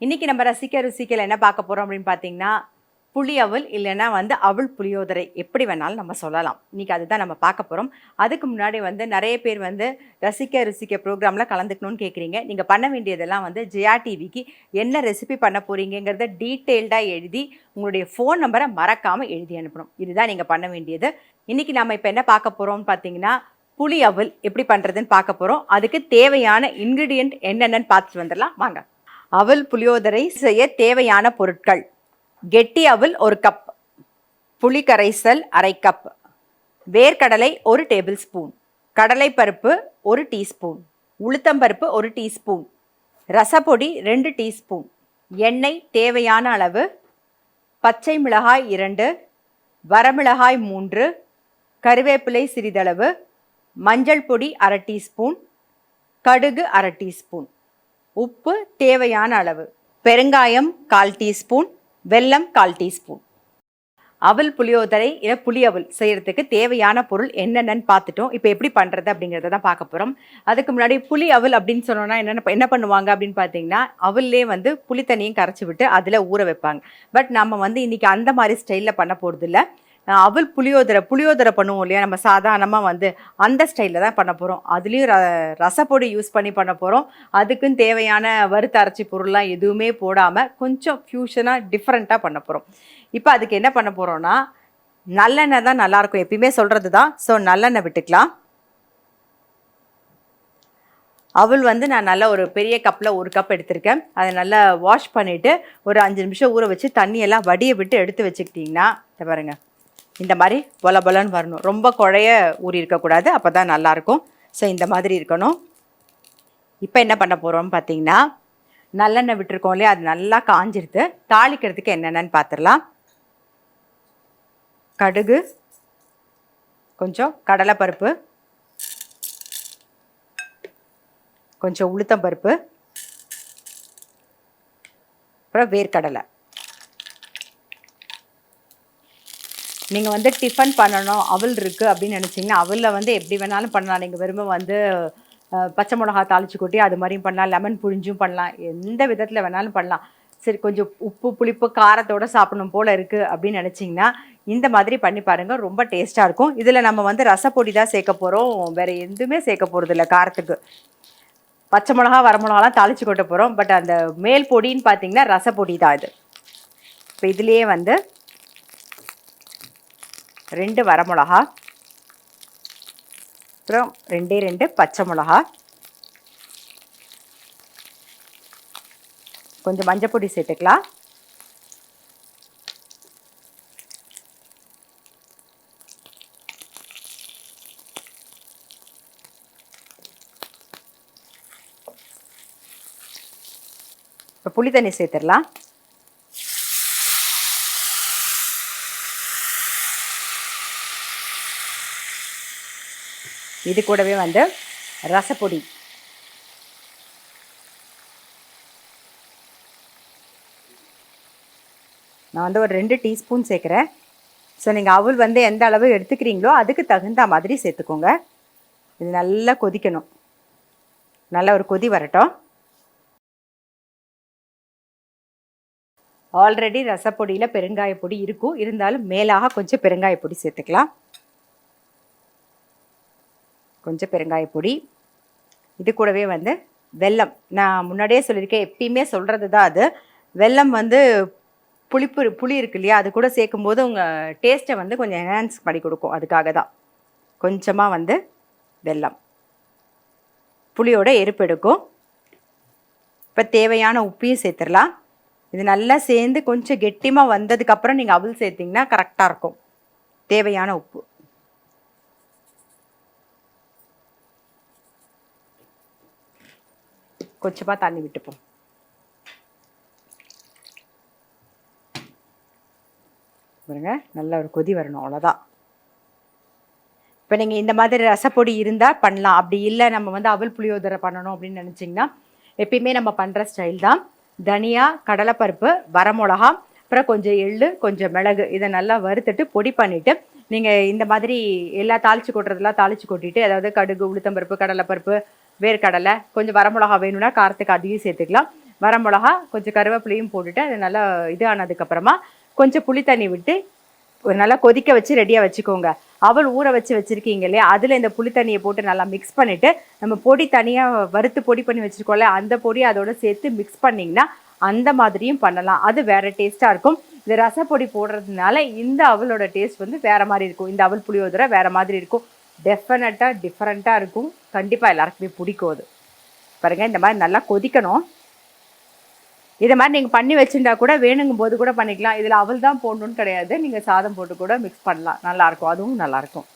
இன்னைக்கு நம்ம ரசிக்க ருசிக்கல என்ன பார்க்க போறோம் அப்படின்னு பார்த்தீங்கன்னா, புளி அவல் இல்லைன்னா அவல் புளியோதரை எப்படி வேணாலும் நம்ம சொல்லலாம். இன்னைக்கு அதுதான் நம்ம பார்க்க போறோம். அதுக்கு முன்னாடி நெறைய பேர் ரசிக்க ருசிக்க ப்ரோகிராம்ல கலந்துக்கணும்னு கேட்குறீங்க. நீங்க பண்ண வேண்டியதெல்லாம் ஜெயா டிவிக்கு என்ன ரெசிபி பண்ண போறீங்கங்கிறத டீட்டெயில்டா எழுதி, உங்களுடைய ஃபோன் நம்பர மறக்காம எழுதி அனுப்பணும். இதுதான் நீங்க பண்ண வேண்டியது. இன்னைக்கு நாம இப்ப என்ன பார்க்க போறோம்னு பார்த்தீங்கன்னா, புளி அவல் எப்படி பண்றதுன்னு பார்க்க போறோம். அதுக்கு தேவையான இன்கிரீடியன்ட் என்னென்னன்னு பார்த்துட்டு வந்துடலாம் வாங்க. அவல் புளியோதரை செய்ய தேவையான பொருட்கள்: கெட்டி அவல் 1 கப், புளி கரைசல் 1/2 கப், வேர்க்கடலை 1 டேபிள் ஸ்பூன், கடலைப்பருப்பு 1 டீஸ்பூன், உளுத்தம்பருப்பு 1 டீஸ்பூன், ரசப்பொடி 2 டீஸ்பூன், எண்ணெய் தேவையான அளவு, பச்சை மிளகாய் 2, வரமிளகாய் 3, கருவேப்பிலை சிறிதளவு, மஞ்சள் பொடி 1/2 டீஸ்பூன், கடுகு 1/2 டீஸ்பூன், உப்பு தேவையான அளவு, பெருங்காயம் 1/4 டீஸ்பூன், வெல்லம் 1/4 டீஸ்பூன். அவல் புளியோதரை இல்லை புளி அவல் செய்கிறதுக்கு தேவையான பொருள் என்னென்னு பார்த்துட்டோம். இப்போ எப்படி பண்ணுறது அப்படிங்கிறத தான் பார்க்க போகிறோம். அதுக்கு முன்னாடி புளி அவல் அப்படின்னு சொன்னோன்னா என்ன பண்ணுவாங்க அப்படின்னு பார்த்தீங்கன்னா, அவல்லே புளி தண்ணியும் கரைச்சி விட்டு அதில் ஊற வைப்பாங்க. பட் நம்ம இன்றைக்கி அந்த மாதிரி ஸ்டைலில் பண்ண போகிறது இல்லை. அவல் புளியோதரை பண்ணுவோம் இல்லையா, நம்ம சாதாரணமாக அந்த ஸ்டைலில் தான் பண்ண போகிறோம். அதுலேயும் ரசப்பொடி யூஸ் பண்ணி பண்ண போகிறோம். அதுக்குன்னு தேவையான வறுத்த அரைச்சி பொருள்லாம் எதுவுமே போடாமல் கொஞ்சம் ஃபியூஷனாக டிஃப்ரெண்ட்டாக பண்ண போகிறோம். இப்போ அதுக்கு என்ன பண்ண போகிறோன்னா, நல்லெண்ணெய் தான் நல்லாயிருக்கும், எப்பயுமே சொல்கிறது தான். ஸோ நல்லெண்ணெய் விட்டுக்கலாம். அவல் நான் நல்லா ஒரு பெரிய கப்பில் 1 கப் எடுத்திருக்கேன். அதை நல்லா வாஷ் பண்ணிவிட்டு ஒரு 5 நிமிஷம் ஊற வச்சு தண்ணியெல்லாம் வடியை விட்டு எடுத்து வச்சுக்கிட்டிங்கன்னா, இதை பாருங்கள், இந்த மாதிரி பொல பொலன்னு வரணும். ரொம்ப குழைய ஊறி இருக்கக்கூடாது, அப்போ தான் நல்லாயிருக்கும். ஸோ இந்த மாதிரி இருக்கணும். இப்போ என்ன பண்ண போகிறோம்னு பார்த்தீங்கன்னா, நல்லெண்ணெய் விட்டுருக்கோம் இல்லையா, அது நல்லா காஞ்சிருது. தாளிக்கிறதுக்கு என்னென்னு பார்த்துடலாம். கடுகு, கொஞ்சம் கடலைப்பருப்பு, கொஞ்சம் உளுத்தம்பருப்பு, அப்புறம் வேர்க்கடலை. நீங்கள் டிஃபன் பண்ணணும், அவல் இருக்குது அப்படின்னு நினச்சிங்கன்னா, அவலில் எப்படி வேணாலும் பண்ணலாம். நீங்கள் வெறுமை பச்சை மிளகா தாளித்து கொட்டி அது மாதிரியும் பண்ணலாம், லெமன் புழிஞ்சும் பண்ணலாம், எந்த விதத்தில் வேணாலும் பண்ணலாம். சரி, கொஞ்சம் உப்பு புளிப்பு காரத்தோடு சாப்பிடணும் போல் இருக்குது அப்படின்னு நினச்சிங்கன்னா இந்த மாதிரி பண்ணி பாருங்கள், ரொம்ப டேஸ்ட்டாக இருக்கும். இதில் நம்ம ரசப்பொடி தான் சேர்க்க போகிறோம், வேறு எதுவுமே சேர்க்க போகிறது இல்லை. காரத்துக்கு பச்சை மிளகா வரமிளகாலாம் தாளித்து கொட்ட போகிறோம். பட் அந்த மேல் பொடின்னு பார்த்தீங்கன்னா ரசப்பொடி தான் இது. இப்போ இதுலேயே 2 வரமிளகா, அப்புறம் 2 பச்சை மிளகா, கொஞ்சம் மஞ்சள் பொடி சேர்த்துக்கலாம். இப்போ புளி தண்ணி சேர்த்துடலாம். இது கூடவே ரசப்பொடி, நான் ஒரு 2 டீஸ்பூன் சேர்க்குறேன். ஸோ நீங்கள் அவல் எந்த அளவு எடுத்துக்கிறீங்களோ அதுக்கு தகுந்த மாதிரி சேர்த்துக்கோங்க. இது நல்லா கொதிக்கணும், நல்லா ஒரு கொதி வரட்டும். ஆல்ரெடி ரசப்பொடியில் பெருங்காய பொடி இருக்கும், இருந்தாலும் மேலாக கொஞ்சம் பெருங்காய பொடி சேர்த்துக்கலாம். கொஞ்சம் பெருங்காய பொடி. இது கூடவே வெல்லம். நான் முன்னாடியே சொல்லியிருக்கேன், எப்பயுமே சொல்கிறது தான் அது. வெல்லம் புளி இருக்கு இல்லையா, அது கூட சேர்க்கும்போது உங்கள் டேஸ்ட்டை கொஞ்சம் என்ஹான்ஸ் பண்ணி கொடுக்கும். அதுக்காக தான் கொஞ்சமாக வெல்லம் புளியோட எருப்பெடுக்கும். இப்போ தேவையான உப்பையும் சேர்த்துடலாம். இது நல்லா சேர்ந்து கொஞ்சம் கெட்டிமாக வந்ததுக்கப்புறம் நீங்கள் அவல் சேர்த்திங்கன்னா கரெக்டாக இருக்கும். தேவையான உப்பு, கொஞ்சமாக தண்ணி விட்டுப்போம். பாருங்க, நல்ல ஒரு கொதி வரணும், அவ்வளோதான். இப்போ நீங்கள் இந்த மாதிரி ரசப்பொடி இருந்தால் பண்ணலாம். அப்படி இல்லை, நம்ம அவல் புளியோதரை பண்ணணும் அப்படின்னு நினச்சிங்கன்னா எப்பயுமே நம்ம பண்ணுற ஸ்டைல் தான். தனியா, கடலைப்பருப்பு, வரமிளகா, அப்புறம் கொஞ்சம் எள்ளு, கொஞ்சம் மிளகு, இதை நல்லா வறுத்துட்டு பொடி பண்ணிவிட்டு நீங்கள் இந்த மாதிரி எல்லா தாளித்து கொட்டுறதெல்லாம் தாளித்து கொட்டிட்டு, அதாவது கடுகு, உளுத்தம்பருப்பு, கடலைப்பருப்பு, வேர்க்கடலை, கொஞ்சம் வரமிளகா வேணும்னா காரத்துக்கு அதையும் சேர்த்துக்கலாம். வரமிளகா, கொஞ்சம் கருவேப்பிலையும் போட்டுட்டு அது நல்லா இது ஆனதுக்கப்புறமா கொஞ்சம் புளி தண்ணி விட்டு ஒரு நல்லா கொதிக்க வச்சு ரெடியாக வச்சுக்கோங்க. அவல் ஊற வச்சு வச்சுருக்கீங்க இல்லையா, அதில் இந்த புளி தண்ணியை போட்டு நல்லா மிக்ஸ் பண்ணிவிட்டு நம்ம பொடி தனியாக வறுத்து பொடி பண்ணி வச்சுருக்கோம்ல, அந்த பொடி அதோட சேர்த்து மிக்ஸ் பண்ணிங்கன்னா அந்த மாதிரியும் பண்ணலாம். அது வேறு டேஸ்ட்டாக இருக்கும். இந்த ரசப்பொடி போடுறதுனால இந்த அவலோட டேஸ்ட் வந்து வேறு மாதிரி இருக்கும். இந்த அவல் புளியோதரை வேறு மாதிரி இருக்கும். டெஃபினட்டாக டிஃப்ரெண்ட்டாக இருக்கும். கண்டிப்பாக எல்லாருக்குமே பிடிக்கும். அது பாருங்கள், இந்த மாதிரி நல்லா கொதிக்கணும். இதை மாதிரி நீங்கள் பண்ணி வச்சுருந்தா கூட வேணுங்கும் போது கூட பண்ணிக்கலாம். இதில் அவல் தான் போடணுன்னு கிடையாது, நீங்கள் சாதம் போட்டு கூட மிக்ஸ் பண்ணலாம். நல்லாயிருக்கும், அதுவும் நல்லாயிருக்கும்.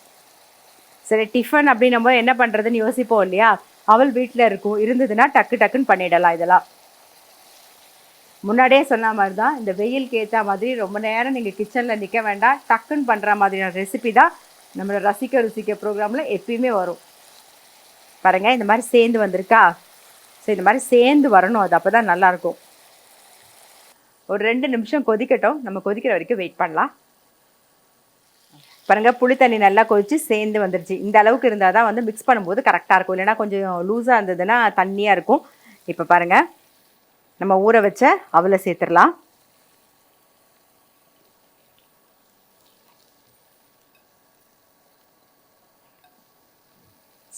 சரி, டிஃபன் அப்படின்னும் போது என்ன பண்ணுறதுன்னு யோசிப்போம் இல்லையா. அவல் வீட்டில் இருக்கும், இருந்ததுன்னா டக்குன்னு பண்ணிடலாம். இதெல்லாம் முன்னாடியே சொன்ன மாதிரி தான், இந்த வெயிலுக்கு ஏற்ற மாதிரி ரொம்ப நேரம் நீங்கள் கிச்சனில் நிற்க வேண்டாம். டக்குன்னு பண்ணுற மாதிரியான ரெசிபி தான் நம்மளோட ரசிக்க ருசிக்க ப்ரோக்ராமில் எப்பயுமே வரும். பாருங்கள், இந்த மாதிரி சேர்ந்து வந்திருக்கா. ஸோ இந்த மாதிரி சேர்ந்து வரணும், அது அப்போ தான் நல்லாயிருக்கும். ஒரு 2 நிமிஷம் கொதிக்கட்டும். நம்ம கொதிக்கிற வரைக்கும் வெயிட் பண்ணலாம். பாருங்கள், புளி தண்ணி நல்லா கொதித்து சேர்ந்து வந்துருச்சு. இந்த அளவுக்கு இருந்தால் தான் வந்து மிக்ஸ் பண்ணும்போது கரெக்டாக இருக்கும். இல்லைனா கொஞ்சம் லூஸாக இருந்ததுன்னா தண்ணியாக இருக்கும். இப்போ பாருங்கள், நம்ம ஊற வச்ச அவலை சேர்த்துடலாம்.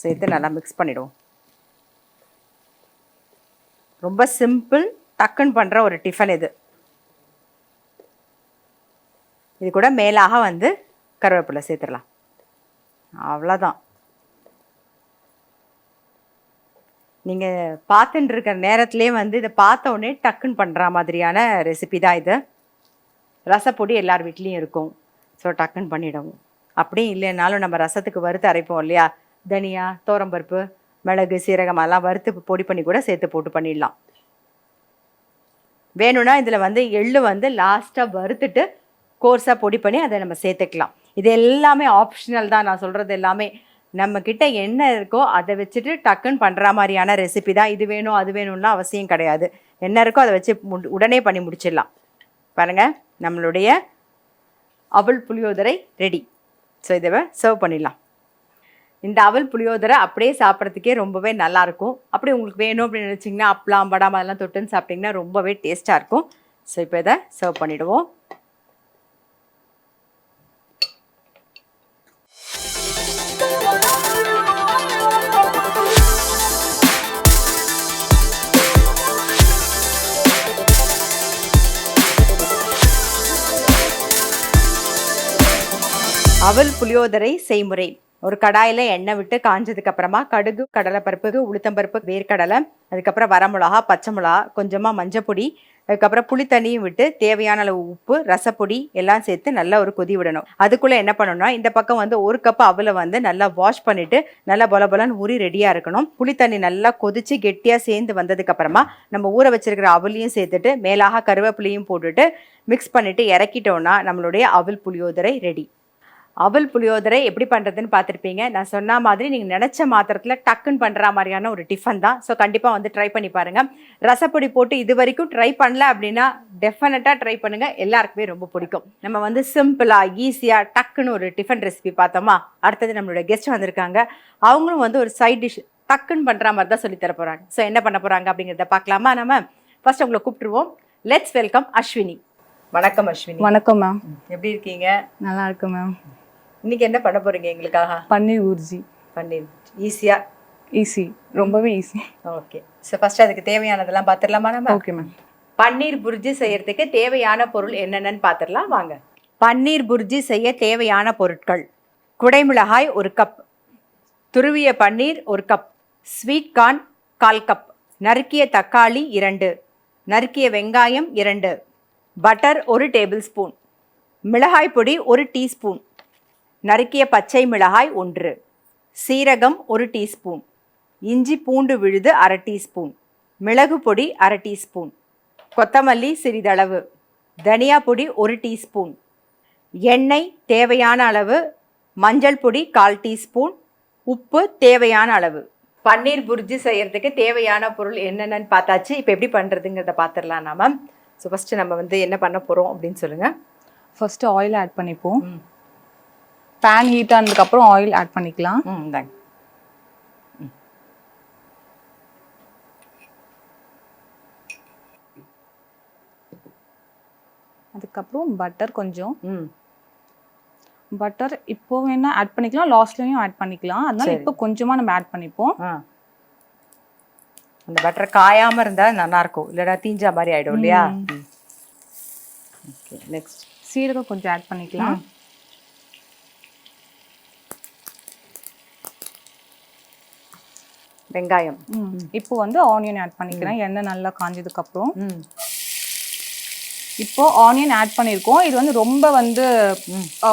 சேர்த்து நல்லா மிக்ஸ் பண்ணிவிடுவோம். ரொம்ப சிம்பிள், டக்குன்னு பண்ணுற ஒரு டிஃபன் இது. இது கூட மேலாக வந்து கருவேப்பிலை சேர்த்துடலாம். அவ்வளோதான். நீங்கள் பார்த்துட்டு இருக்கிற நேரத்துலேயே வந்து இதை பார்த்த உடனே டக்குன்னு பண்ணுற மாதிரியான ரெசிபி தான் இது. ரசப்பொடி எல்லார் வீட்லேயும் இருக்கும். ஸோ டக்குன்னு பண்ணிவிடுவோம். அப்படியும் இல்லைனாலும் நம்ம ரசத்துக்கு வறுத்து அரைப்போம் இல்லையா, தனியா, தோரம்பருப்பு, மிளகு, சீரகம் எல்லாம் வறுத்து பொடி பண்ணி கூட சேர்த்து போட்டு பண்ணிடலாம். வேணும்னா இதில் வந்து எள்ளு வந்து லாஸ்ட்டாக வறுத்துட்டு கோர்ஸாக பொடி பண்ணி அதை நம்ம சேர்த்துக்கலாம். இது எல்லாமே ஆப்ஷனல் தான். நான் சொல்கிறது எல்லாமே நம்மக்கிட்ட என்ன இருக்கோ அதை வச்சுட்டு டக்குன்னு பண்ணுற மாதிரியான ரெசிபி தான். இது வேணும் அது வேணும்லாம் அவசியம் கிடையாது. என்ன இருக்கோ அதை வச்சு உடனே பண்ணி முடிச்சிடலாம். பாருங்கள், நம்மளுடைய அவல் புளியோதரை ரெடி. ஸோ இதை சர்வ் பண்ணிடலாம். இந்த அவல் புளியோதரை அப்படியே சாப்பிட்றதுக்கே ரொம்பவே நல்லாயிருக்கும். அப்படி உங்களுக்கு வேணும் அப்படின்னு நினச்சிங்கன்னா அப்பளம், படாம் அதெல்லாம் தொட்டுன்னு சாப்பிட்டிங்கன்னா ரொம்பவே டேஸ்ட்டாக இருக்கும். ஸோ இப்போ இதை சர்வ் பண்ணிவிடுவோம். அவல் புளியோதரை செய்முறை. ஒரு கடாயில் எண்ணெய் விட்டு காஞ்சதுக்கு அப்புறமா கடுகு, கடலைப்பருப்பு, உளுத்தம்பருப்பு, வேர்க்கடலை, அதுக்கப்புறம் வரமிளகா, பச்சை மிளகா, கொஞ்சமாக மஞ்சப்பொடி, அதுக்கப்புறம் புளி தண்ணியும் விட்டு தேவையான அளவு உப்பு, ரசப்பொடி எல்லாம் சேர்த்து நல்லா ஒரு கொதி விடணும். அதுக்குள்ளே என்ன பண்ணணும்னா, இந்த பக்கம் வந்து 1 கப் அவலை வந்து நல்லா வாஷ் பண்ணிவிட்டு நல்லா பொலன்னு ஊறி ரெடியாக இருக்கணும். புளி தண்ணி நல்லா கொதித்து கெட்டியாக சேர்ந்து வந்ததுக்கப்புறமா நம்ம ஊற வச்சிருக்கிற அவலையும் சேர்த்துட்டு மேலாக கருவேப்பிலையும் போட்டுட்டு மிக்ஸ் பண்ணிவிட்டு இறக்கிட்டோன்னா நம்மளுடைய அவல் புளியோதரை ரெடி. அவல் புளியோதரை எப்படி பண்ணுறதுன்னு பார்த்துருப்பீங்க. நான் சொன்ன மாதிரி நீங்கள் நினச்ச மாத்திரத்தில் டக்குன்னு பண்ணுற மாதிரியான ஒரு டிஃபன் தான். ஸோ கண்டிப்பாக வந்து ட்ரை பண்ணி பாருங்கள். ரசப்பொடி போட்டு இது வரைக்கும் ட்ரை பண்ணல அப்படின்னா டெஃபினட்டாக ட்ரை பண்ணுங்கள். எல்லாருக்குமே ரொம்ப பிடிக்கும். நம்ம வந்து சிம்பிளாக ஈஸியாக டக்குன்னு ஒரு டிஃபன் ரெசிபி பார்த்தோமா. அடுத்தது நம்மளோட கெஸ்ட் வந்திருக்காங்க. அவங்களும் வந்து ஒரு சைட் டிஷ் டக்குன்னு பண்ணுற மாதிரி தான் சொல்லித்தர போகிறாங்க. ஸோ என்ன பண்ண போகிறாங்க அப்படிங்கிறத பார்க்கலாமா? நம்ம ஃபர்ஸ்ட் உங்களை கூப்பிட்டுருவோம். Let's welcome Ashwini. வணக்கம் அஸ்வினி. வணக்கம் மேம். எப்படி இருக்கீங்க? நல்லா இருக்கு மேம். இன்னைக்கு என்ன பண்ண போறீங்க எங்களுக்காக? பன்னீர் ஊர்ஜி. பன்னீர் ஈஸியா? ஈஸி, ரொம்பவே ஈஸி. ஓகே, ஸோ ஃபர்ஸ்ட் அதுக்கு தேவையானதெல்லாம் பார்த்துடலாமா நம்ம? Okay ma'am. பன்னீர் புர்ஜி செய்யறதுக்கு தேவையான பொருள் என்னென்னு பார்த்துடலாம் வாங்க. பன்னீர் புர்ஜி செய்ய தேவையான பொருட்கள்: குடைமிளகாய் 1 கப், துருவிய பன்னீர் 1 கப், ஸ்வீட் கார்ன் 1/4 கப், நறுக்கிய தக்காளி 2, நறுக்கிய வெங்காயம் 2, பட்டர் 1 டேபிள் ஸ்பூன், மிளகாய் பொடி 1 டீஸ்பூன், நறுக்கிய பச்சை மிளகாய் 1, சீரகம் 1 டீஸ்பூன், இஞ்சி பூண்டு விழுது 1/2 டீஸ்பூன், மிளகு பொடி 1/2 டீஸ்பூன், கொத்தமல்லி சிறிதளவு, தனியா பொடி 1 டீஸ்பூன், எண்ணெய் தேவையான அளவு, மஞ்சள் பொடி 1/4 டீஸ்பூன், உப்பு தேவையான அளவு. பன்னீர் புர்ஜி செய்யறதுக்கு தேவையான பொருள் என்னென்னு பார்த்தாச்சு. இப்போ எப்படி பண்ணுறதுங்கிறத பார்த்துடலாம் நாம. ஸோ ஃபஸ்ட்டு நம்ம வந்து என்ன பண்ண போகிறோம் அப்படின்னு சொல்லுங்கள். ஃபஸ்ட்டு ஆயில் ஆட் பண்ணிப்போம். பேன் ஹீட் ஆனதுக்கப்புறம் ஆயில் ஆட் பண்ணிக்கலாம். இந்தாங்க. அதுக்கப்புறம் பட்டர் கொஞ்சம். ம் பட்டர் இப்போ வேணா ஆட் பண்ணிக்கலாம், லாஸ்ட்லயும் ஆட் பண்ணிக்கலாம். அதனால இப்போ கொஞ்சமா நம்ம ஆட் பண்ணிப்போம். ஆ அந்த பட்டர் காயாம இருந்தா நல்லா இருக்கும், இல்லைன்னா தீஞ்சா மாதிரி ஆயிடும் இல்லையா? ஓகே நெக்ஸ்ட் சீரகம் கொஞ்சம் ஆட் பண்ணிக்கலாம். வெங்காயம். இப்போ வந்து ஆனியன் ஆட் பண்ணிக்கிறேன். எண்ணெய் நல்லா காஞ்சதுக்கு அப்புறம் ம் இப்போ ஆனியன் ஆட் பண்ணியிருக்கோம். இது வந்து ரொம்ப வந்து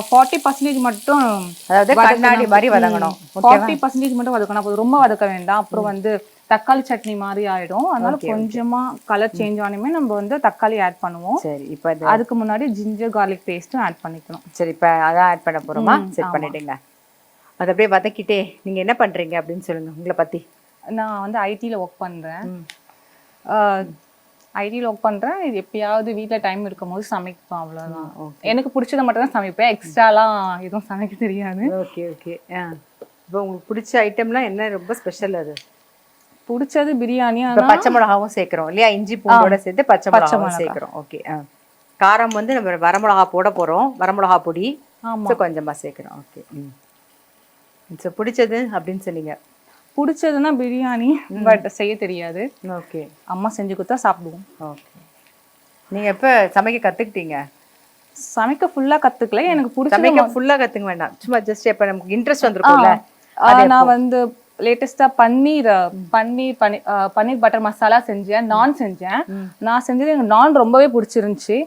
40% மட்டும், அதாவது கண்ணாடி மாதிரி வதங்கணும். 40% மட்டும் வதக்கணும், போதும், ரொம்ப வதக்க வேண்டாம். அப்புறம் வந்து தக்காளி சட்னி மாதிரி ஆயிடும். அதனால கொஞ்சமா கலர் சேஞ்ச் ஆனமே நம்ம வந்து தக்காளி ஆட் பண்ணுவோம். சரி, இப்போ அதுக்கு முன்னாடி ஜிஞ்சர் கார்லிக் பேஸ்ட்டும் ஆட் பண்ணிக்கணும். சரி, இப்போ அதான் ஆட் பண்ண போறோமா? செட் பண்ணிட்டீங்க. அது அப்படியே வதக்கிட்டே நீங்க என்ன பண்றீங்க அப்படின்னு சொல்லுங்க உங்களை பத்தி. நான் வந்து ஐடியில் ஒர்க் பண்ணுறேன். ஐடியில் ஒர்க் பண்ணுறேன். இது எப்பயாவது வீட்டில் டைம் இருக்கும் போது சமைப்பேன், அவ்வளோதான். எனக்கு பிடிச்சதை மட்டும் தான் சமைப்பேன், எக்ஸ்ட்ராலாம் எதுவும் சமைக்க தெரியாது. Okay okay. இப்போ உங்களுக்கு பிடிச்ச ஐட்டம்லாம் என்ன ரொம்ப ஸ்பெஷல்? அது பிடிச்சது பிரியாணி. பச்சை மிளகாவும் சேர்க்கிறோம் இல்லையா? இஞ்சி பூண்டோட சேர்த்து பச்சை மிளகாவும் சேர்க்கிறோம். ஓகே. காரம் வந்து நம்ம வரமிளகா போட போறோம், வரமிளகா பொடி கொஞ்சமா சேர்க்கிறோம். ஓகே. ஸோ பிடிச்சது அப்படின்னு சொன்னீங்க. பிடிச்சதுன்னா பிரியாணி, பட் செய்ய தெரியாது. ஓகே. அம்மா செஞ்சு கொடுத்தா சாப்பிடுவோம். ஓகே. நீங்க எப்போ சமைக்க கத்துக்கிட்டீங்க? சமைக்க ஃபுல்லா கத்துக்கல, எனக்கு பிடிச்ச. சமைக்க ஃபுல்லா கத்துக்க வேண்டாம், சும்மா ஜஸ்ட் எப்ப நமக்கு இன்ட்ரெஸ்ட் வந்திருக்கும்ல. நான் வந்து லேட்டஸ்டா பன்னீர் பட்டர் மசாலா செஞ்சேன், நான் செஞ்சேன். நான் செஞ்சது எனக்கு நான் ரொம்பவே பிடிச்சிருந்துச்சு.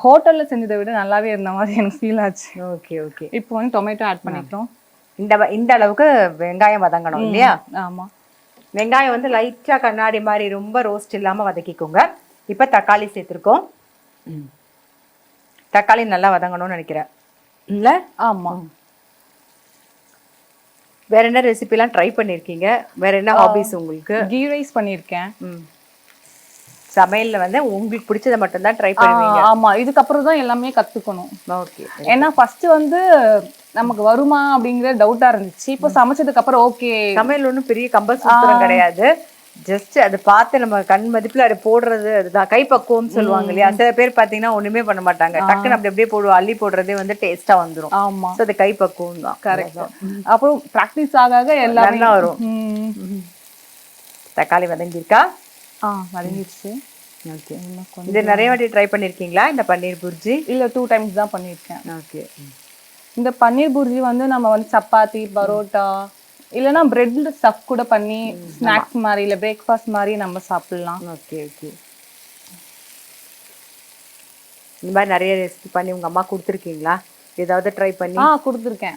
ஹோட்டல்ல செஞ்சதை விட நல்லாவே இருந்த மாதிரி எனக்கு ஃபீல் ஆச்சு. Okay okay. இப்போ வந்து டொமேட்டோ ஆட் பண்ணிக்கிறோம். இந்த அளவுக்கு வெங்காயம் வதங்கணும் இல்லையா? ஆமா. வெங்காயம் வந்து லைட்டா கண்ணாடி மாதிரி ரொம்ப ரோஸ்ட் இல்லாம வதக்கிக்கோங்க. இப்ப தக்காளி சேர்த்திருக்கோம். தக்காளி நல்லா வதங்கணும்னு நினைக்கிறேன் இல்ல? ஆமா. வேற என்ன ரெசிபிலாம் ட்ரை பண்ணிருக்கீங்க? வேற என்ன ஹாபிஸ் உங்களுக்கு? கீ ரைஸ் பண்ணிருக்கேன். சமையல்ல வந்து உங்களுக்கு பிடிச்சதை மட்டும் தான் ட்ரை பண்ணுவீங்க? ஆமா, இதுக்கப்புறம் தான் எல்லாமே கத்துக்கணும். ஓகே. ஏன்னா ஃபர்ஸ்ட் வந்து நமக்கு வருமா அப்படிங்கிற டவுட்டா இருந்துச்சு. இப்போ சமைச்சதுக்கு அப்புறம் ஓகே. சமையல் ஒன்றும் பெரிய கம்பல்சூத்திரம் கிடையாது, ஜஸ்ட் அதை பார்த்து நம்ம கண் மதிப்புல அதை போடுறது, அதுதான் கைப்பக்குவம் சொல்லுவாங்க இல்லையா? சில பேர் பாத்தீங்கன்னா ஒண்ணுமே பண்ண மாட்டாங்க, டக்குன்னு அப்படி அப்படியே போடுவோம், அள்ளி போடுறதே வந்து டேஸ்டா வந்துடும். ஆமா, அது கைப்பக்குவம் தான். கரெக்ட். அப்புறம் பிராக்டிஸ் ஆக எல்லாமே வரும். தக்காளி வதங்கிருக்கா? வதங்கிடுச்சு. ஓகே. இது நிறைய வாட்டி ட்ரை பண்ணிருக்கீங்களா இந்த பன்னீர் புர்ஜி? இல்ல, 2 டைம்ஸ் தான் பண்ணிருக்கேன். ஓகே. இந்த பன்னீர் புர்ஜி வந்து நம்ம வந்து சப்பாத்தி, பரோட்டா இல்லைன்னா பிரெட் ஸ்டஃப் கூட பண்ணி ஸ்நாக்ஸ் மாதிரி இல்லை பிரேக்ஃபாஸ்ட் மாதிரி நம்ம சாப்பிடலாம். Okay okay. இந்த மாதிரி நிறைய ரெசிபி பண்ணி உங்க அம்மா கொடுத்துருக்கீங்களா? ஏதாவது ட்ரை பண்ணி? கொடுத்துருக்கேன்.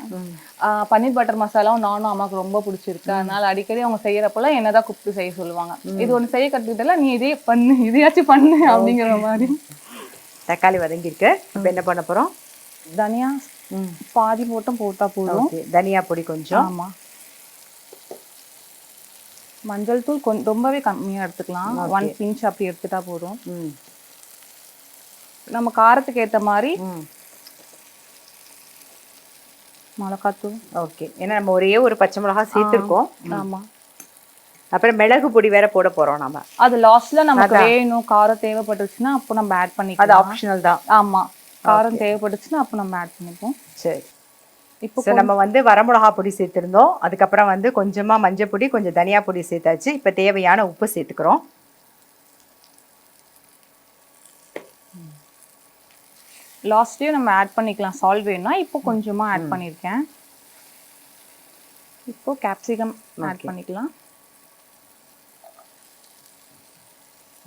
பன்னீர் பட்டர் மசாலாவும் நானும் அம்மாவுக்கு ரொம்ப பிடிச்சிருக்கு. அதனால அடிக்கடி அவங்க செய்யறப்பெல்லாம் என்னதான் கூப்பிட்டு செய்ய சொல்லுவாங்க. இது ஒன்று செய்ய கற்றுக்கிட்டல, நீ இதே பண்ணு, இதையாச்சும் பண்ணு அப்படிங்கிற மாதிரி. தக்காளி வதங்கிருக்கு. இப்போ என்ன பண்ண போறோம்? தனியா பாதி போட்டா போதும். தனியா பொடி கொஞ்சம். ஆமா. மஞ்சள் தூள் ரொம்பவே கம்மியா எடுத்துக்கலாம், 1 பிஞ்ச் அப்படி எடுத்துட்டா போதும். நம்ம காரத்துக்கு ஏற்ற மாதிரி மிளகாத்தூள். ஓகே. ஏன்னா நம்ம ஒரே ஒரு பச்சை மிளகா சேர்த்துருக்கோம். ஆமா. அப்புறம் மிளகு பொடி வேற போட போறோம் நம்ம. அது லாஸ்ட்ல நமக்கு வேணும், காரம் தேவைப்பட்டுச்சுன்னா அப்போ நம்ம ஆட் பண்ணிக்கலாம். அது ஆப்ஷனல் தான். ஆமா, காரம் தேவைப்பட்டுச்சுன்னா அப்போ நம்ம ஆட் பண்ணிப்போம். சரி. இப்போ நம்ம வந்து வரமிளகா பொடி சேர்த்திருந்தோம், அதுக்கப்புறம் வந்து கொஞ்சமா மஞ்சள் பொடி, கொஞ்சம் தனியா பொடி சேர்த்தாச்சு. இப்போ தேவையான உப்பு சேர்த்துக்கிறோம். லாஸ்ட்லயும் நம்ம ஆட் பண்ணிக்கலாம் சால்ட் வேணும்னா. இப்போ கொஞ்சமா ஆட் பண்ணிருக்கேன். இப்போ கேப்சிகம் ஆட் பண்ணிக்கலாம்.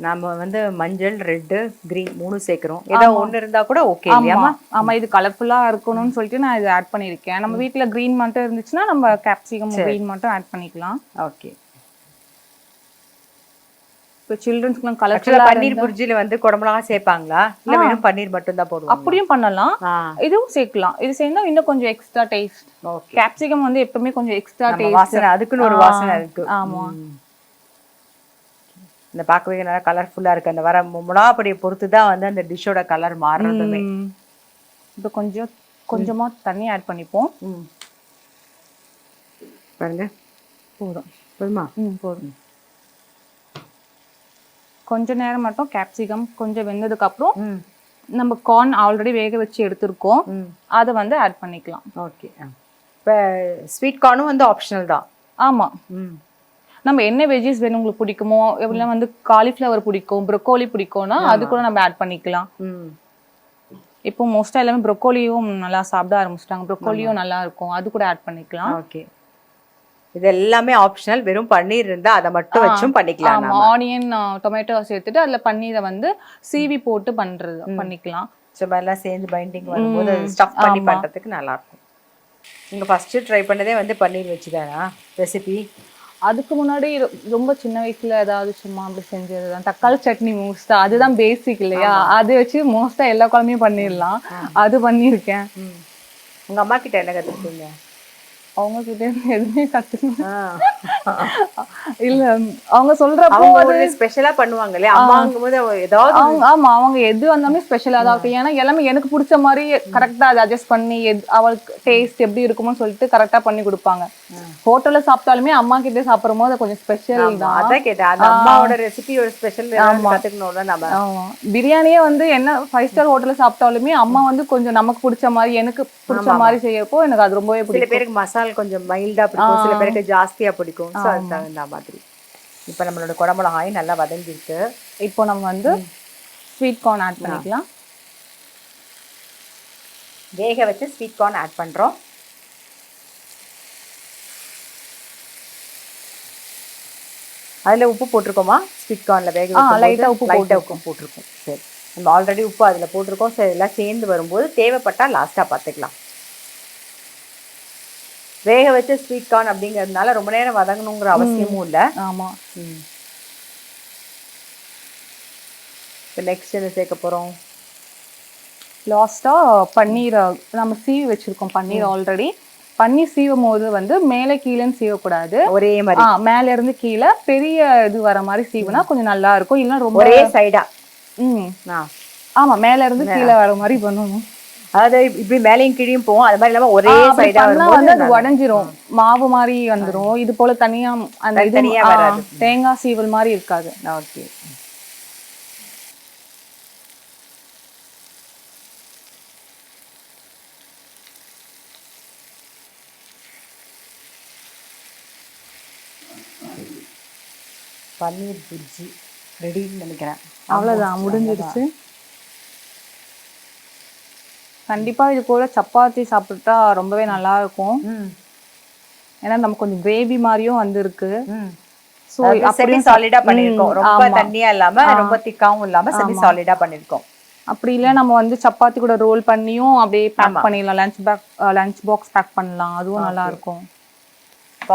நாம வந்து மஞ்சள், ரெட், கிரீன் 3 சேர்க்கிறோம். ஏதோ ஒன்னு இருந்தா கூட ஓகே இல்லையாமா? ஆமா, இது கலர்ஃபுல்லா இருக்கணும்னு சொல்லிட்டு நான் இது ஆட் பண்ணிருக்கேன். நம்ம வீட்ல கிரீன் மட்டும் இருந்துச்சுன்னா நம்ம கேப்சிகம் கிரீன் மட்டும் ஆட் பண்ணிக்கலாம். ஓகே. இப்போ சில்ட்ரன்ஸ்க்குலாம் கலர்ஃபுல்லா. பன்னீர் புர்ஜில வந்து குடமிளகா சேர்ப்பாங்களா இல்ல வெறும் பன்னீர் மட்டும் தான் போடுவாங்க? அப்படியும் பண்ணலாம், இதுவும் சேர்க்கலாம். இது சேர்ந்தா இன்னும் கொஞ்சம் எக்ஸ்ட்ரா டேஸ்ட். கேப்சிகம் வந்து எப்பவுமே கொஞ்சம் எக்ஸ்ட்ரா டேஸ்ட், வாசனை, அதுக்குன்னு ஒரு வாசனை இருக்கு. ஆமா. இந்த பார்க்கவே நல்லா கலர்ஃபுல்லா இருக்கு. அந்த வர மிளகா பொடியை பொறுத்து தான் வந்து அந்த டிஷ்ஷோட கலர் மாறுறதுமே. இப்போ கொஞ்சமா தண்ணி ஆட் பண்ணிப்போம். பாருங்க, போதுமா? போதும். கொஞ்ச நேரம் மட்டும் கேப்சிகம் கொஞ்சம் வெந்ததுக்கு அப்புறம் நம்ம கார்ன் ஆல்ரெடி வேக வச்சு எடுத்திருக்கோம், அதை வந்து ஆட் பண்ணிக்கலாம். ஓகே. இப்போ ஸ்வீட் கார்னும் வந்து ஆப்ஷனல் தான். ஆமா, நம்ம என்ன வெஜ்ஜஸ் வேணும் உங்களுக்கு பிடிக்குமோ, எப்படின்னா வந்து காலிஃப்ளவர் பிடிக்கும், ப்ரொக்கோலி பிடிக்கும்னா அது கூட நம்ம ஆட் பண்ணிக்கலாம். இப்போ மோஸ்டா எல்லாமே ப்ரொக்கோலியும் நல்லா சாப்பிட ஆரம்பிச்சிட்டாங்க, ப்ரொக்கோலியும் நல்லா இருக்கும், அது கூட ஆட் பண்ணிக்கலாம். ஓகே. இது எல்லாமே ஆப்ஷனல். வெறும் பன்னீர் இருந்தா அதை மட்டும் வச்சும் பண்ணிக்கலாம். ஆமா, ஆனியன் டொமேட்டோ சேர்த்துட்டு அதுல பன்னீரை வந்து சீவி போட்டு பண்ணிக்கலாம். சும்மா எல்லாம் சேர்ந்து பைண்டிங் வரும்போது ஸ்டஃப் பண்ணி பண்றதுக்கு நல்லா இருக்கும். நீங்க ஃபர்ஸ்ட் ட்ரை பண்ணதே வந்து பன்னீர் வச்சுதானா ரெசிபி? அதுக்கு முன்னாடி ரொம்ப சின்ன வயசுல ஏதாவது சும்மா அப்படி செஞ்சதுதான். தக்காளி சட்னி மோஸ்டா அதுதான் பேசிக் இல்லையா, அது வச்சு மோஸ்டா எல்லா குழம்பையும் பண்ணிடலாம். அது பண்ணியிருக்கேன். உங்க அம்மா கிட்ட என்ன கத்துக்கிட்டீங்க? அவங்க கிட்ட இருந்து எதுவுமே கத்துக்கணும் இல்ல, அவங்க சொல்றப்போ ஸ்பெஷலா பண்ணுவாங்க இல்லையா அம்மாங்கும் போது ஏதாவது. ஆமா, அவங்க எது வந்தாலுமே ஸ்பெஷலா தான் இருக்கும். ஏன்னா எல்லாமே எனக்கு பிடிச்ச மாதிரி கரெக்டா அதை அட்ஜஸ்ட் பண்ணி அவளுக்கு டேஸ்ட் எப்படி இருக்குமோ சொல்லிட்டு கரெக்டா பண்ணி கொடுப்பாங்க. ஹோட்டல்ல சாப்பிட்டாலுமே அம்மா கிட்ட சாப்பிடும் போது கொஞ்சம் ஸ்பெஷல் தான். அதான் கேட்டேன், அந்த அம்மாவோட ரெசிபியோட ஸ்பெஷல் கத்துக்கணும்ல நம்ம. பிரியாணியே வந்து என்ன 5 ஸ்டார் ஹோட்டல்ல சாப்பிட்டாலுமே அம்மா வந்து கொஞ்சம் நமக்கு பிடிச்ச மாதிரி எனக்கு பிடிச்ச மாதிரி செய்யறப்போ எனக்கு அது ரொம்பவே பிடிக்கும். சில பேருக்கு மசாலா கொஞ்சம் மைல்டா பிடிக்கும், சில பேருக்கு ஜாஸ்தியா பிடிக்கும். சோ அது தகுந்த மாதிரி. இப்போ நம்மளோட குடமிளகாய் நல்லா வதங்கிருக்கு. இப்போ நம்ம வந்து ஸ்வீட் கார்ன் ஆட் பண்ணிக்கலாம். வேக வச்சு ஸ்வீட் கார்ன் ஆட் பண்றோம். அதுல உப்பு போட்டிருக்கோமா? ஸ்வீட் கார்ன்ல வேக வச்சு லைட்டா உப்பு போட்டிருக்கோம். சரி, நம்ம ஆல்ரெடி உப்பு அதுல போட்டிருக்கோம். சரி, எல்லாம் சேர்ந்து வரும்போது தேவைப்பட்டா லாஸ்டா பார்த்துக்கலாம். வேக வச்ச ஸ்வீட் கார்ன் அப்படிங்கிறதுனால ரொம்ப நேரம் வதங்கணுங்கிற அவசியமும் இல்லை. ஆமா. இப்போ நெக்ஸ்ட் என்ன சேர்க்க போறோம்? லாஸ்டா பன்னீர் நம்ம சீவி வச்சிருக்கோம். பன்னீர் ஆல்ரெடி பன்னீர் சீவும் போது வந்து மேலே கீழேன்னு சீவக்கூடாது, ஒரே மாதிரி மேல இருந்து கீழே பெரிய இது வர மாதிரி சீவுனா கொஞ்சம் நல்லா இருக்கும். இல்லைன்னா ரொம்ப ஒரே சைடா. ஆமா, மேல இருந்து கீழே வர மாதிரி பண்ணணும். அதாவது இப்படி மேலையும் கீழையும் போவோம், அது மாதிரி இல்லாம ஒரே சைடா வந்து அது உடைஞ்சிரும், மாவு மாதிரி வந்துரும். இது போல தனியா அந்த தனியா வராது, தேங்காய் சீவல் மாதிரி இருக்காது. ஓகே. பன்னீர் புர்ஜி ரெடின்னு நினைக்கிறேன். அவ்வளவுதான், முடிஞ்சிருச்சு. கண்டிப்பா இது கூட சப்பாத்தி சாப்பிட்டா ரொம்பவே நல்லா இருக்கும். ஏன்னா நம்ம கொஞ்சம் கிரேவி மாதிரியும் வந்திருக்கு. சோ செமி சாலிடா பண்ணிருக்கோம், ரொம்ப தண்ணியா இல்லாம ரொம்ப திக்காவும் இல்லாம செமி சாலிடா பண்ணிருக்கோம். அப்படி இல்ல நம்ம வந்து சப்பாத்தி கூட ரோல் பண்ணியும் அப்படியே பேக் பண்ணிடலாம், லஞ்ச் பாக்ஸ் பேக் பண்ணலாம், அதுவும் நல்லா இருக்கும்.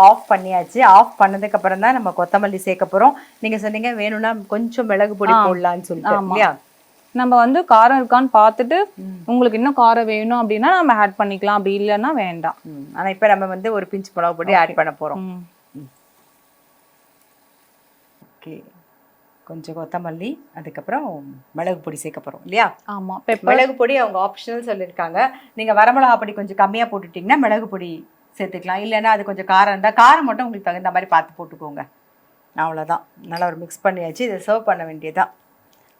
ஆஃப் பண்ணியாச்சு. ஆஃப் பண்ணதுக்கு அப்புறம் தான் நம்ம கொத்தமல்லி சேர்க்க போறோம். நீங்க சொன்னீங்க வேணும்னா கொஞ்சம் மிளகு பொடி போடலாம்னு சொல்லிட்டு இல்லையா? நம்ம வந்து காரம் இருக்கான்னு பார்த்துட்டு உங்களுக்கு இன்னும் காரம் வேணும் அப்படின்னா நம்ம ஆட் பண்ணிக்கலாம், அப்படி இல்லைன்னா வேண்டாம். ஆனா இப்ப நம்ம வந்து ஒரு பிஞ்ச் மிளகு பொடி ஆட் பண்ண போறோம். ஓகே, கொஞ்சம் கொத்தமல்லி, அதுக்கப்புறம் மிளகு பொடி சேர்க்க போறோம் இல்லையா? ஆமா, மிளகு பொடி அவங்க ஆப்ஷனல் சொல்லியிருக்காங்க. நீங்க வரமிளகா பொடி கொஞ்சம் கம்மியா போட்டுட்டீங்கன்னா மிளகு பொடி சேர்த்துக்கலாம். இல்லைன்னா அது கொஞ்சம் காரம் இருந்தால் காரம் மட்டும் உங்களுக்கு தகுந்த மாதிரி பார்த்து போட்டுக்கோங்க. அவ்வளோதான், நல்லா ஒரு மிக்ஸ் பண்ணியாச்சு. இதை சர்வ் பண்ண வேண்டியதான்.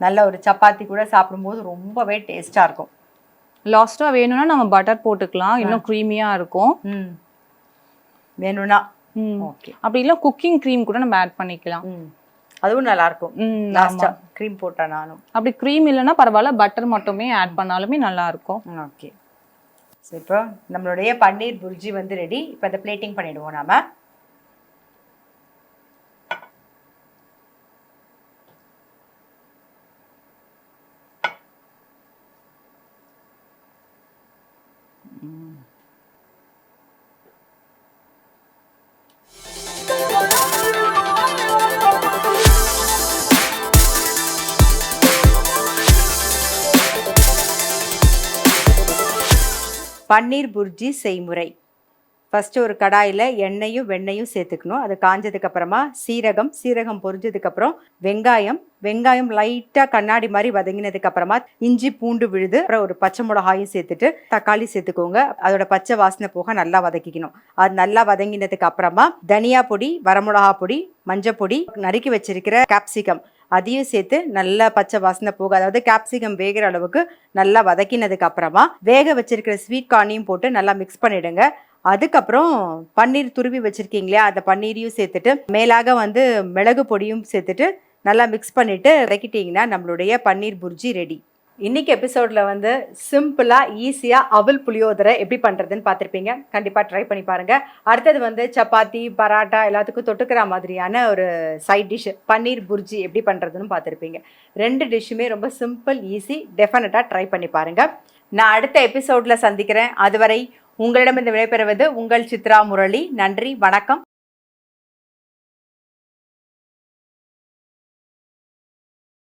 நல்ல ஒரு சப்பாத்தி கூட சாப்பிடும்போது ரொம்பவே டேஸ்ட்டாக இருக்கும். லாஸ்ட்டாக வேணும்னா நம்ம பட்டர் போட்டுக்கலாம், இன்னும் க்ரீமியாக இருக்கும். வேணும்னா ஓகே, அப்படி இல்லை குக்கிங் க்ரீம் கூட நம்ம ஆட் பண்ணிக்கலாம், அதுவும் நல்லா இருக்கும். லாஸ்ட்டாக க்ரீம் போட்டேன் நானும். அப்படி க்ரீம் இல்லைன்னா பரவாயில்ல, பட்டர் மட்டுமே ஆட் பண்ணாலுமே நல்லா இருக்கும். ஓகே, ஸோ இப்போ நம்மளுடைய பன்னீர் புர்ஜி வந்து ரெடி. இப்போ அதை பிளேட்டிங் பண்ணிடுவோம் நாம. பன்னீர் புர்ஜி செய்முறை. ஃபஸ்ட்டு ஒரு கடாயில் எண்ணெயும் வெண்ணையும் சேர்த்துக்கணும். அது காஞ்சதுக்கப்புறமா சீரகம் பொரிஞ்சதுக்கப்புறம் வெங்காயம் லைட்டாக கண்ணாடி மாதிரி வதங்கினதுக்கப்புறமா இஞ்சி பூண்டு விழுது, அப்புறம் ஒரு பச்சை மிளகாயும் சேர்த்துட்டு தக்காளி சேர்த்துக்கோங்க. அதோட பச்சை வாசனை போக நல்லா வதக்கிக்கணும். அது நல்லா வதங்கினதுக்கு அப்புறமா தனியா பொடி, வரமிளகா பொடி, மஞ்சள் பொடி, நறுக்கி வச்சிருக்கிற கேப்சிகம் அதையும் சேர்த்து நல்லா பச்சை வாசனை போக, அதாவது கேப்சிகம் வேகிற அளவுக்கு நல்லா வதக்கினதுக்கு அப்புறமா வேக வச்சிருக்கிற ஸ்வீட் கார்னையும் போட்டு நல்லா மிக்ஸ் பண்ணிடுங்க. அதுக்கப்புறம் பன்னீர் துருவி வச்சிருக்கீங்களா, அந்த பன்னீரையும் சேர்த்துட்டு மேலாக வந்து மிளகு பொடியும் சேர்த்துட்டு நல்லா மிக்ஸ் பண்ணிட்டு இறக்கிட்டீங்கன்னா நம்மளுடைய பன்னீர் புர்ஜி ரெடி. இன்னைக்கு எபிசோட்ல வந்து சிம்பிளா ஈஸியா அவல் புளியோதரை எப்படி பண்றதுன்னு பார்த்துருப்பீங்க. கண்டிப்பா ட்ரை பண்ணி பாருங்க. அடுத்தது வந்து சப்பாத்தி பராட்டா எல்லாத்துக்கும் தொட்டுக்கிற மாதிரியான ஒரு சைட் டிஷ் பன்னீர் புர்ஜி எப்படி பண்றதுன்னு பார்த்துருப்பீங்க. 2 டிஷ்ஷுமே ரொம்ப சிம்பிள் ஈஸி. டெஃபினட்டா ட்ரை பண்ணி பாருங்க. நான் அடுத்த எபிசோட்ல சந்திக்கிறேன். அதுவரை உங்களிடம் இந்த விடைபெறுவது உங்கள் சித்ரா முரளி. நன்றி, வணக்கம்.